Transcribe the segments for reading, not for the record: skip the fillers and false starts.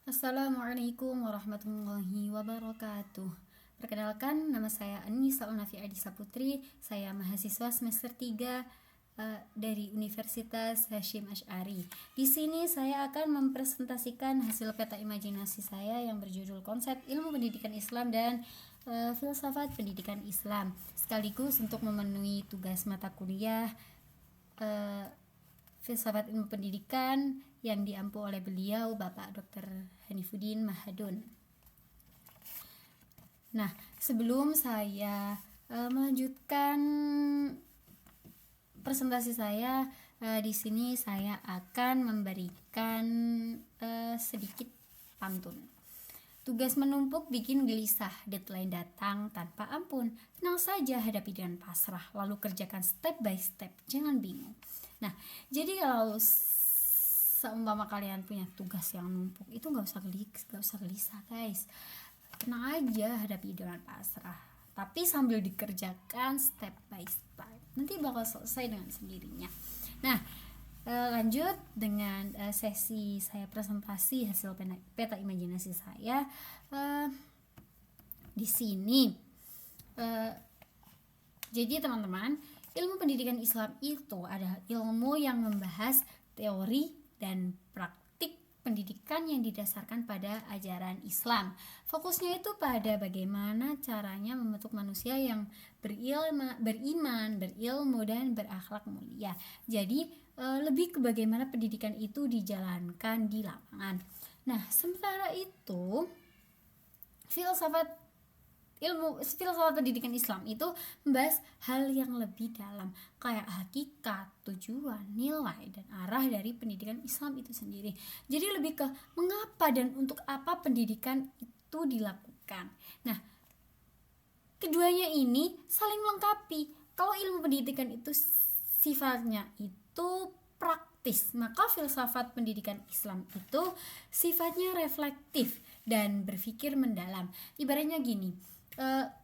Assalamualaikum warahmatullahi wabarakatuh. Perkenalkan, nama saya Anissa Unafi Adisa Putri. Saya mahasiswa semester 3 dari Universitas Hasyim Asy'ari. Di sini saya akan mempresentasikan hasil peta imajinasi saya yang berjudul Konsep Ilmu Pendidikan Islam dan Filsafat Pendidikan Islam, sekaligus untuk memenuhi tugas mata kuliah Filsafat Ilmu Pendidikan yang diampu oleh beliau Bapak Dr. Hanifuddin Mahadun. Nah, sebelum saya melanjutkan presentasi saya, di sini saya akan memberikan sedikit pantun. Tugas menumpuk bikin gelisah, deadline datang tanpa ampun. Tenang saja hadapi dengan pasrah, lalu kerjakan step by step, jangan bingung. Nah, jadi kalau seumpama kalian punya tugas yang numpuk, itu gak usah gelisah guys. Tenang aja, hadapi dengan pasrah, tapi sambil dikerjakan step by step, nanti bakal selesai dengan sendirinya. Nah, lanjut dengan sesi saya presentasi hasil peta imajinasi saya. Di sini jadi teman-teman, ilmu pendidikan Islam itu adalah ilmu yang membahas teori dan praktik pendidikan yang didasarkan pada ajaran Islam. Fokusnya itu pada bagaimana caranya membentuk manusia yang beriman, berilmu, dan berakhlak mulia. Jadi lebih ke bagaimana pendidikan itu dijalankan di lapangan. Nah, sementara itu filsafat pendidikan Islam itu membahas hal yang lebih dalam, kayak hakikat, tujuan, nilai, dan arah dari pendidikan Islam itu sendiri. Jadi lebih ke mengapa dan untuk apa pendidikan itu dilakukan. Nah, keduanya ini saling melengkapi. Kalau ilmu pendidikan itu sifatnya itu praktis, maka filsafat pendidikan Islam itu sifatnya reflektif dan berpikir mendalam. Ibaratnya gini,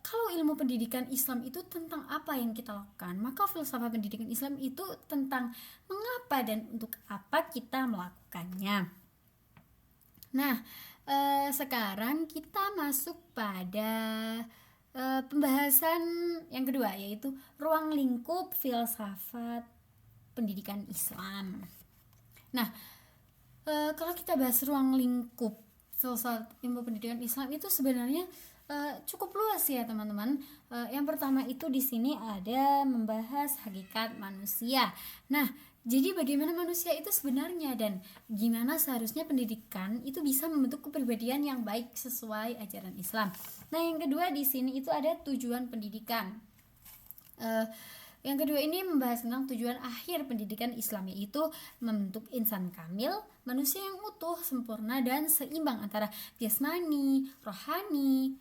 kalau ilmu pendidikan Islam itu tentang apa yang kita lakukan, maka filsafat pendidikan Islam itu tentang mengapa dan untuk apa kita melakukannya. Nah, sekarang kita masuk pada pembahasan yang kedua, yaitu ruang lingkup filsafat pendidikan Islam. Nah, kalau kita bahas ruang lingkup filsafat ilmu pendidikan Islam itu sebenarnya cukup luas ya teman-teman. Yang pertama itu di sini ada membahas hakikat manusia. Nah, jadi bagaimana manusia itu sebenarnya dan gimana seharusnya pendidikan itu bisa membentuk kepribadian yang baik sesuai ajaran Islam. Nah, yang kedua di sini itu ada tujuan pendidikan. Yang kedua ini membahas tentang tujuan akhir pendidikan Islam, yaitu membentuk insan kamil, manusia yang utuh, sempurna, dan seimbang antara jasmani, rohani,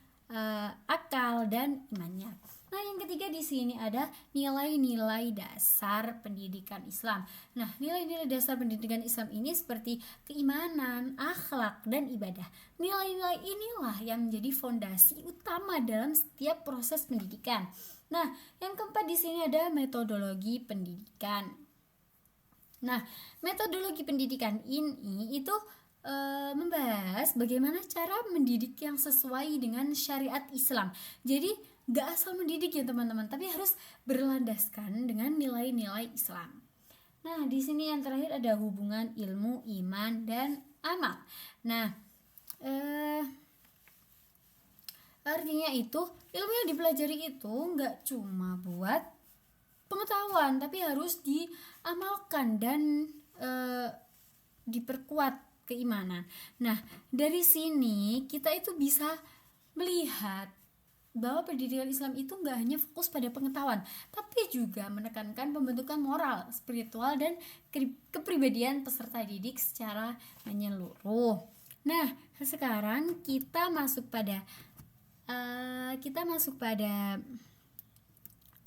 akal, dan imannya. Nah, yang ketiga di sini ada nilai-nilai dasar pendidikan Islam. Nah, nilai-nilai dasar pendidikan Islam ini seperti keimanan, akhlak, dan ibadah. Nilai-nilai inilah yang menjadi fondasi utama dalam setiap proses pendidikan. Nah, yang keempat di sini ada metodologi pendidikan. Nah, metodologi pendidikan ini itu membahas bagaimana cara mendidik yang sesuai dengan syariat Islam. Jadi gak asal mendidik ya teman-teman, tapi harus berlandaskan dengan nilai-nilai Islam. Nah, di sini yang terakhir ada hubungan ilmu, iman, dan amal. Nah, artinya itu ilmu yang dipelajari itu gak cuma buat pengetahuan, tapi harus diamalkan dan diperkuat keimanan. Nah, dari sini kita itu bisa melihat bahwa pendidikan Islam itu gak hanya fokus pada pengetahuan, tapi juga menekankan pembentukan moral, spiritual, dan kepribadian peserta didik secara menyeluruh. Nah, sekarang kita masuk pada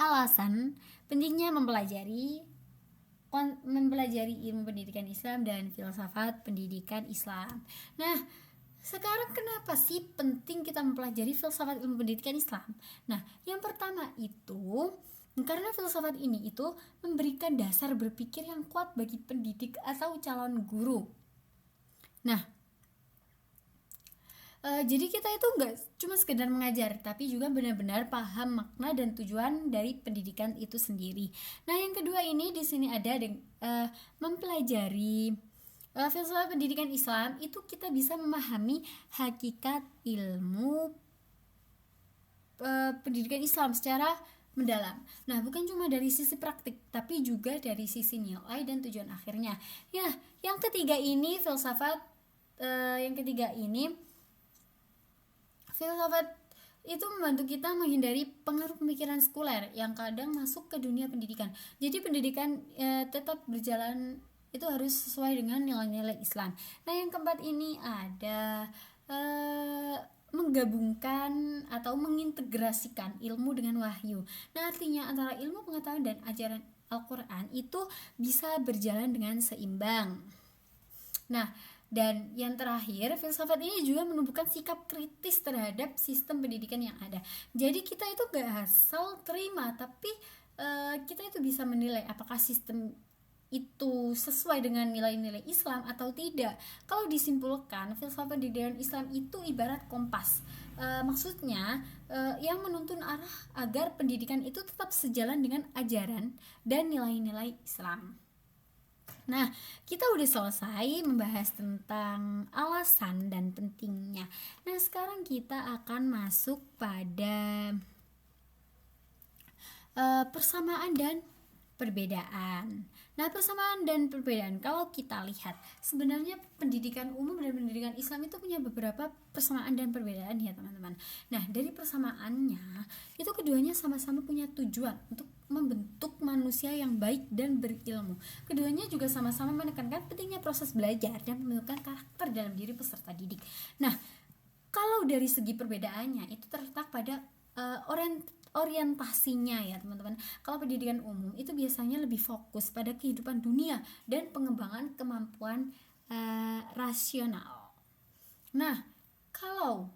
alasan pentingnya mempelajari ilmu pendidikan Islam dan filsafat pendidikan Islam. Nah, sekarang kenapa sih penting kita mempelajari filsafat ilmu pendidikan Islam? Nah, yang pertama itu karena filsafat ini itu memberikan dasar berpikir yang kuat bagi pendidik atau calon guru. Nah, Jadi kita itu nggak cuma sekedar mengajar, tapi juga benar-benar paham makna dan tujuan dari pendidikan itu sendiri. Nah, yang kedua ini di sini ada mempelajari filsafat pendidikan Islam, itu kita bisa memahami hakikat ilmu pendidikan Islam secara mendalam. Nah, bukan cuma dari sisi praktik, tapi juga dari sisi nilai dan tujuan akhirnya. Ya, yang ketiga ini filsafat itu membantu kita menghindari pengaruh pemikiran sekuler yang kadang masuk ke dunia pendidikan. Jadi pendidikan tetap berjalan itu harus sesuai dengan nilai-nilai Islam. Nah, yang keempat ini ada menggabungkan atau mengintegrasikan ilmu dengan wahyu. Nah, artinya antara ilmu pengetahuan dan ajaran Al-Quran itu bisa berjalan dengan seimbang. Nah, dan yang terakhir, filsafat ini juga menumbuhkan sikap kritis terhadap sistem pendidikan yang ada. Jadi kita itu gak asal terima, tapi kita itu bisa menilai apakah sistem itu sesuai dengan nilai-nilai Islam atau tidak. Kalau disimpulkan, filsafat pendidikan Islam itu ibarat kompas. Maksudnya yang menuntun arah agar pendidikan itu tetap sejalan dengan ajaran dan nilai-nilai Islam. Nah, kita udah selesai membahas tentang alasan dan pentingnya. Nah, sekarang kita akan masuk pada persamaan dan perbedaan. Nah, persamaan dan perbedaan, kalau kita lihat, sebenarnya pendidikan umum dan pendidikan Islam itu punya beberapa persamaan dan perbedaan ya teman-teman. Nah, dari persamaannya, itu keduanya sama-sama punya tujuan untuk membentuk manusia yang baik dan berilmu. Keduanya juga sama-sama menekankan pentingnya proses belajar dan pembentukan karakter dalam diri peserta didik. Nah, kalau dari segi perbedaannya, itu terletak pada orientasinya ya teman-teman. Kalau pendidikan umum itu biasanya lebih fokus pada kehidupan dunia dan pengembangan kemampuan rasional. Nah, kalau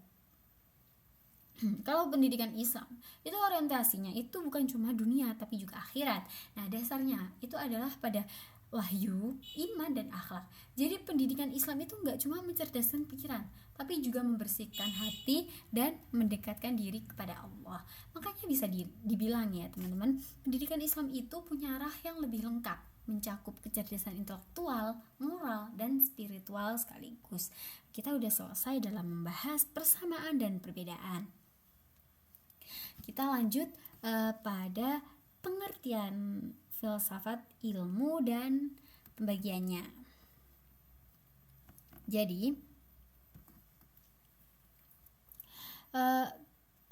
pendidikan Islam itu orientasinya itu bukan cuma dunia tapi juga akhirat. Nah, dasarnya itu adalah pada wahyu, iman, dan akhlak. Jadi pendidikan Islam itu nggak cuma mencerdaskan pikiran, tapi juga membersihkan hati dan mendekatkan diri kepada Allah. Makanya bisa dibilang ya teman-teman, pendidikan Islam itu punya arah yang lebih lengkap, mencakup kecerdasan intelektual, moral, dan spiritual sekaligus. Kita udah selesai dalam membahas persamaan dan perbedaan. Kita lanjut pada pengertian filsafat ilmu dan pembagiannya. Jadi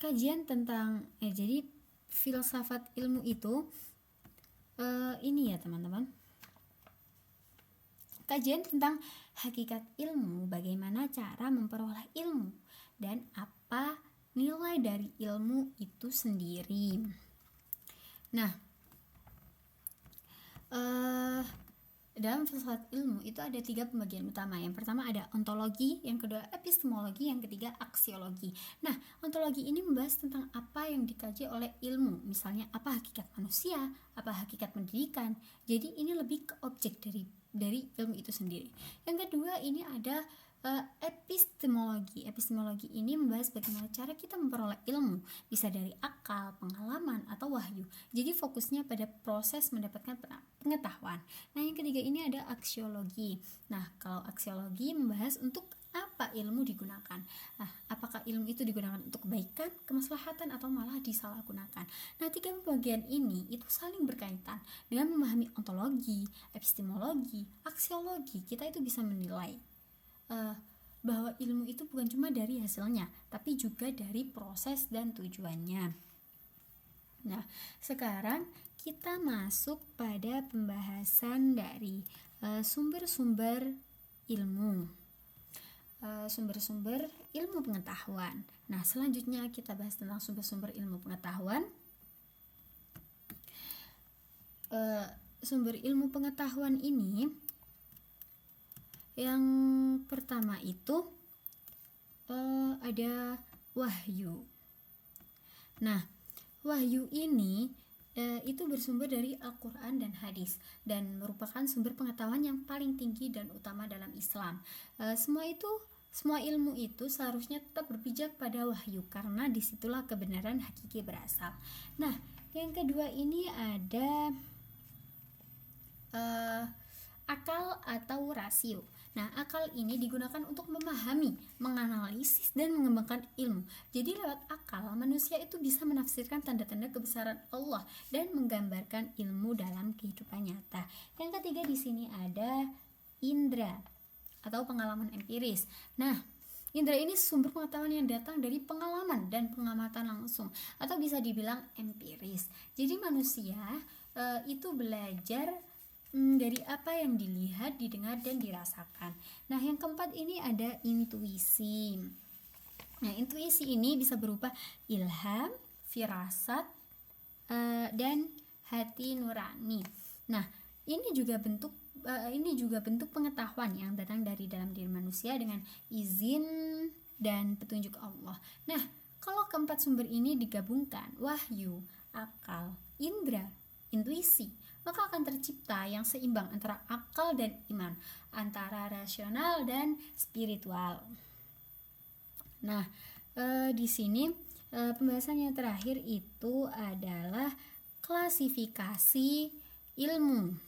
kajian tentang jadi filsafat ilmu itu ini ya teman-teman, kajian tentang hakikat ilmu, bagaimana cara memperoleh ilmu, dan apa nilai dari ilmu itu sendiri. Nah, dalam filsafat ilmu itu ada 3 pembagian utama. Yang pertama ada ontologi, yang kedua epistemologi, yang ketiga aksiologi. Nah, ontologi ini membahas tentang apa yang dikaji oleh ilmu, misalnya apa hakikat manusia, apa hakikat pendidikan. Jadi ini lebih ke objek dari ilmu itu sendiri. Yang kedua ini ada epistemologi. Epistemologi ini membahas bagaimana cara kita memperoleh ilmu, bisa dari akal, pengalaman, atau wahyu. Jadi fokusnya pada proses mendapatkan pengetahuan. Nah, yang ketiga ini ada aksiologi. Nah, kalau aksiologi membahas untuk apa ilmu digunakan. Nah, apakah ilmu itu digunakan untuk kebaikan, kemaslahatan, atau malah disalahgunakan. Nah, 3 bagian ini itu saling berkaitan. Dengan memahami ontologi, epistemologi, aksiologi, kita itu bisa menilai bahwa ilmu itu bukan cuma dari hasilnya, tapi juga dari proses dan tujuannya. Nah, sekarang kita masuk pada pembahasan dari sumber-sumber ilmu, sumber-sumber ilmu pengetahuan. Nah, selanjutnya kita bahas tentang sumber-sumber ilmu pengetahuan. Sumber ilmu pengetahuan ini, yang pertama itu ada wahyu. Nah, wahyu ini itu bersumber dari Al-Quran dan hadis dan merupakan sumber pengetahuan yang paling tinggi dan utama dalam Islam. Semua itu semua ilmu itu seharusnya tetap berpijak pada wahyu, karena disitulah kebenaran hakiki berasal. Nah, yang kedua ini ada akal atau rasio. Nah, akal ini digunakan untuk memahami, menganalisis, dan mengembangkan ilmu. Jadi lewat akal, manusia itu bisa menafsirkan tanda-tanda kebesaran Allah dan menggambarkan ilmu dalam kehidupan nyata. Yang ketiga di sini ada indra atau pengalaman empiris. Nah, indra ini sumber pengetahuan yang datang dari pengalaman dan pengamatan langsung, atau bisa dibilang empiris. Jadi manusia itu belajar dari apa yang dilihat, didengar, dan dirasakan. Nah, yang keempat ini ada intuisi. Nah, intuisi ini bisa berupa ilham, firasat, dan hati nurani. Nah, ini juga bentuk pengetahuan yang datang dari dalam diri manusia dengan izin dan petunjuk Allah. Nah, kalau keempat sumber ini digabungkan, wahyu, akal, indra, intuisi, maka akan tercipta yang seimbang antara akal dan iman, antara rasional dan spiritual. Nah, di sini pembahasan yang terakhir itu adalah klasifikasi ilmu.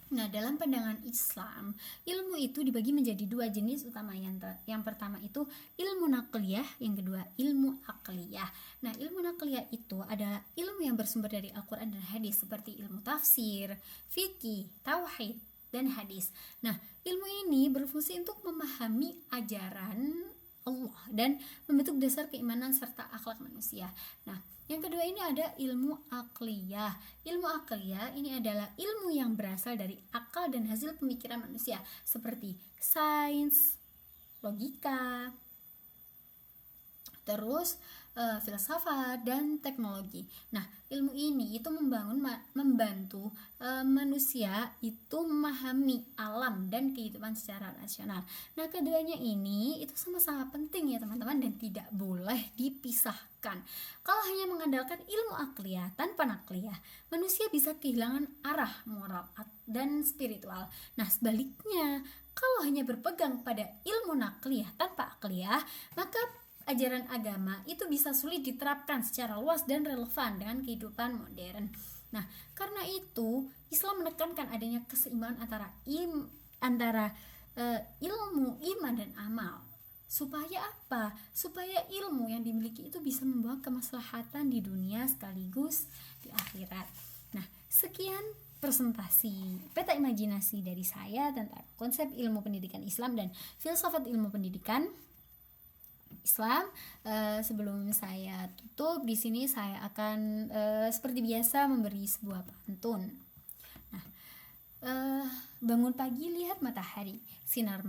Nah, dalam pandangan Islam, ilmu itu dibagi menjadi dua jenis utama. Yang pertama itu ilmu nakliyah, yang kedua ilmu akliyah. Nah, ilmu nakliyah itu adalah ilmu yang bersumber dari Al-Quran dan hadis, seperti ilmu tafsir, fikih, tauhid, dan hadis. Nah, ilmu ini berfungsi untuk memahami ajaran Allah dan membentuk dasar keimanan serta akhlak manusia. Nah, yang kedua ini ada ilmu akliyah. Ilmu akliyah ini adalah ilmu yang berasal dari akal dan hasil pemikiran manusia, seperti sains, logika, terus filsafat dan teknologi. Nah, ilmu ini itu membantu manusia itu memahami alam dan kehidupan secara rasional. Nah, keduanya ini itu sama-sama penting ya teman-teman, dan tidak boleh dipisahkan. Kalau hanya mengandalkan ilmu akliyah tanpa nakliyah, manusia bisa kehilangan arah moral dan spiritual. Nah, sebaliknya, kalau hanya berpegang pada ilmu nakliyah tanpa akliyah, maka ajaran agama itu bisa sulit diterapkan secara luas dan relevan dengan kehidupan modern. Nah, karena itu Islam menekankan adanya keseimbangan antara ilmu, iman, dan amal. Supaya apa? Supaya ilmu yang dimiliki itu bisa membawa kemaslahatan di dunia sekaligus di akhirat. Nah, sekian presentasi peta imajinasi dari saya tentang konsep ilmu pendidikan Islam dan filsafat ilmu pendidikan Islam. Sebelum saya tutup, di sini saya akan seperti biasa memberi sebuah pantun. Nah, bangun pagi lihat matahari, sinar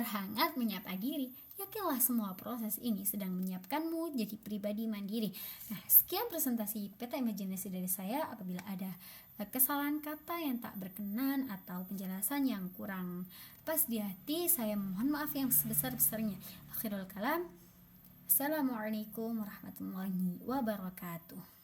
hangat menyapa diri. Yakinlah semua proses ini sedang menyiapkanmu jadi pribadi mandiri. Nah, sekian presentasi peta imajinasi dari saya. Apabila ada kesalahan kata yang tak berkenan atau penjelasan yang kurang pas di hati, saya mohon maaf yang sebesar-besarnya. Akhirul kalam, assalamualaikum warahmatullahi wabarakatuh.